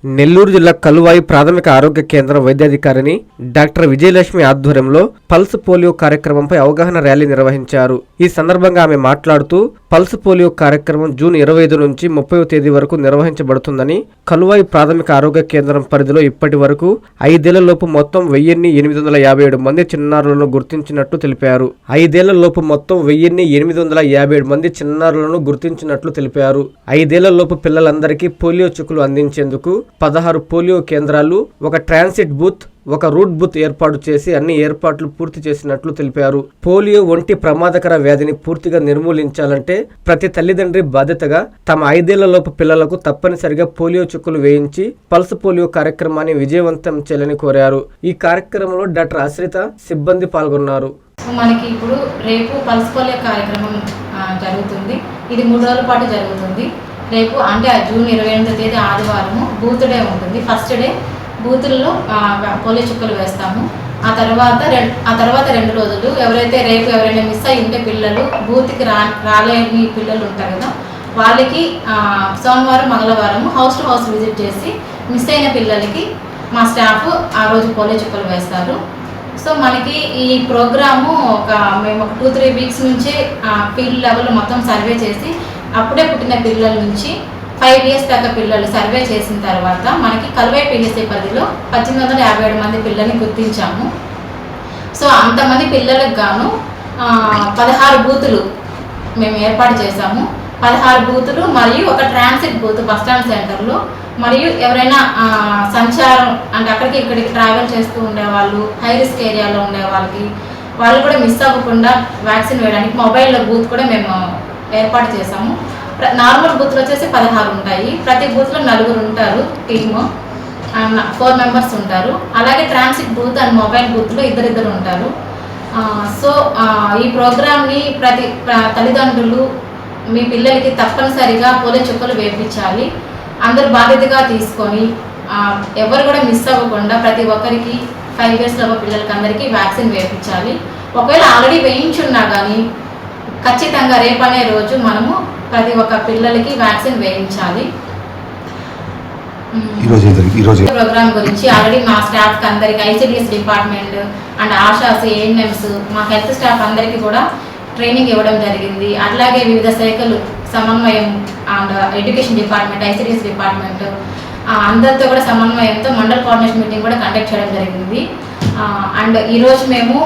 నెల్లూరు జిల్లా కలువాయి ప్రాథమిక ఆరోగ్య కేంద్రం వైద్యాధికారిని డాక్టర్ విజయలక్ష్మి ఆధ్వర్యంలో పల్స్ పోలియో కార్యక్రమంపై అవగాహన ర్యాలీ నిర్వహించారు. ఈ సందర్భంగా ఆమె మాట్లాడుతూ పల్స్ పోలియో కార్యక్రమం జూన్ 25 నుంచి 30వ తేదీ వరకు నిర్వహించబడుతుందని, కలువాయి ప్రాథమిక ఆరోగ్య కేంద్రం పరిధిలో ఇప్పటి వరకు 5 ఏళ్లలోపు మొత్తం 1857 మంది చిన్నారులను గుర్తించినట్లు తెలిపారు. 5 ఏళ్లలోపు మొత్తం 1857 మంది చిన్నారులను గుర్తించినట్లు తెలిపారు. 5 ఏళ్లలోపు పిల్లలందరికీ పోలియో చుక్కులు అందించేందుకు 16 పోలియో కేంద్రాలు, ఒక ట్రాన్సిట్ బూత్, ఒక రూట్ బూత్ ఏర్పాటు చేసి అన్ని ఏర్పాట్లు పూర్తి చేసినట్లు తెలిపారు. పోలియో వంటి ప్రమాదకర వ్యాధిని పూర్తిగా నిర్మూలించాలంటే ప్రతి తల్లిదండ్రి బాధ్యతగా తమ 5 ఏళ్లలోపు పిల్లలకు తప్పనిసరిగా పోలియో చుక్కులు వేయించి పల్స్ పోలియో కార్యక్రమాన్ని విజయవంతం చేయాలని కోరారు. ఈ కార్యక్రమంలో డాక్టర్ ఆశ్రిత, సిబ్బంది పాల్గొన్నారు. మనకి ఇప్పుడు రేపు పల్స్ పోలియో కార్యక్రమం జరుగుతుంది. ఇది 3 రోజుల పాటు జరుగుతుంది. రేపు అంటే జూన్ 28వ తేదీ ఆదివారము బూత్ డే ఉంటుంది. ఫస్ట్ డే బూతుల్లో పోలియో చుక్కలు వేస్తాము. ఆ తర్వాత 2 రోజులు ఎవరైనా మిస్ అయి ఉంటే పిల్లలు బూత్కి రాలేని పిల్లలు ఉంటారు కదా, వాళ్ళకి సోమవారం, మంగళవారం హౌస్ టు హౌస్ విజిట్ చేసి మిస్ అయిన పిల్లలకి మా స్టాఫ్ ఆ రోజు పోలియో చుక్కలు వేస్తారు. సో మనకి ఈ ప్రోగ్రాము మేము 2-3 వీక్స్ నుంచే ఫీల్డ్ లెవెల్ మొత్తం సర్వే చేసి అప్పుడే పుట్టిన పిల్లల నుంచి 5 ఇయర్స్ దాకా పిల్లలు సర్వే చేసిన తర్వాత మనకి కలువాయి పిఎస్సి పరిధిలో 1857 మంది పిల్లల్ని గుర్తించాము. సో అంతమంది పిల్లలకు గాను 16 బూతులు మేము ఏర్పాటు చేశాము. 16 బూతులు మరియు ఒక ట్రాన్సిట్ బూత్ బస్టాండ్ సెంటర్లో, మరియు ఎవరైనా సంచారం అంటే అక్కడికి ఇక్కడికి ట్రావెల్ చేస్తూ ఉండేవాళ్ళు, హై రిస్క్ ఏరియాలో ఉండే వాళ్ళు కూడా మిస్ అవ్వకుండా వ్యాక్సిన్ వేయడానికి మొబైల్లో బూత్ కూడా మేము ఏర్పాటు చేశాము. నార్మల్ బూత్లు వచ్చేసి 16 ఉంటాయి. ప్రతి బూత్లో 4 ఉంటారు, టీము 4 మెంబర్స్ ఉంటారు. అలాగే ట్రాన్సిట్ బూత్ అండ్ మొబైల్ బూత్లో 2 ఉంటారు. సో ఈ ప్రోగ్రామ్ని ప్రతి తల్లిదండ్రులు మీ పిల్లలకి తప్పనిసరిగా పోలియో చుక్కలు వేయించాలి. అందరు బాధ్యతగా తీసుకొని ఎవరు కూడా మిస్ అవ్వకుండా ప్రతి ఒక్కరికి 5 ఇయర్స్ లోపు పిల్లలకి అందరికీ వ్యాక్సిన్ వేయించాలి. ఒకవేళ ఆల్రెడీ వేయించున్నా కానీ ఖచ్చితంగా రేపనే రోజు మనము ప్రతి ఒక్క పిల్లలకి వ్యాక్సిన్ వేయించాలి. ప్రోగ్రామ్ గురించి ఆల్రెడీ మా స్టాఫ్ అందరికి ICDS department and ASHAs, ANMs, మా హెల్త్ స్టాఫ్ అందరికీ కూడా ట్రైనింగ్ ఇవ్వడం జరిగింది. అట్లాగే వివిధ శాఖలు సమన్వయం and education department, ICDS department అందరితో కూడా సమన్వయంతో మండల్ కోఆర్డినేషన్ మీటింగ్ కూడా కండక్ట్ చేయడం జరిగింది. అండ్ ఈరోజు మేము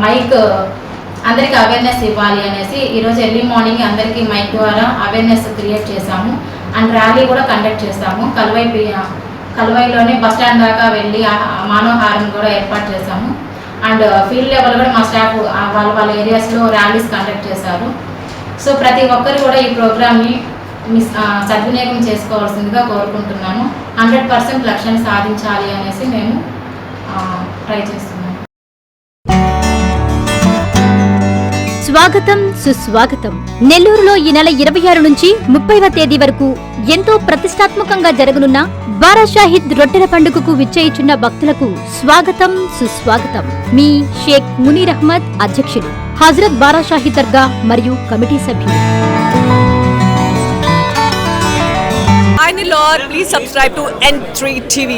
మైక్ అందరికీ అవేర్నెస్ ఇవ్వాలి అనేసి ఈరోజు ఎర్లీ మార్నింగ్ అందరికీ మైక్ ద్వారా అవేర్నెస్ క్రియేట్ చేశాము. అండ్ ర్యాలీ కూడా కండక్ట్ చేశాము. కలువాయిలోనే బస్ స్టాండ్ దాకా వెళ్ళి మానవహారం కూడా ఏర్పాటు చేశాము. అండ్ ఫీల్డ్ లెవెల్ కూడా మా స్టాఫ్ వాళ్ళ ఏరియాస్లో ర్యాలీస్ కండక్ట్ చేశారు. సో ప్రతి ఒక్కరు కూడా ఈ ప్రోగ్రామ్ని సద్వినియోగం చేసుకోవాల్సిందిగా కోరుకుంటున్నాను. 100% లక్ష్యాన్ని సాధించాలి అనేసి మేము ట్రై చేస్తున్నాము. స్వాగతం, సుస్వాగతం. నెల్లూరులో ఈ నెల 26 నుంచి 30వ తేదీ వరకు ఎంతో ప్రతిష్టాత్మకంగా జరగనున్న బారా షాహిద్ రొట్టెల పండుగకు విచ్చేయుచున్న భక్తులకు స్వాగతం, సుస్వాగతం. మీ షేక్ మునీర్ అహ్మద్, అధ్యక్షులు, హజరత్ బారా షాహిద్ దర్గా మరియు కమిటీ సభ్యులు. Lord, please subscribe to N3 TV.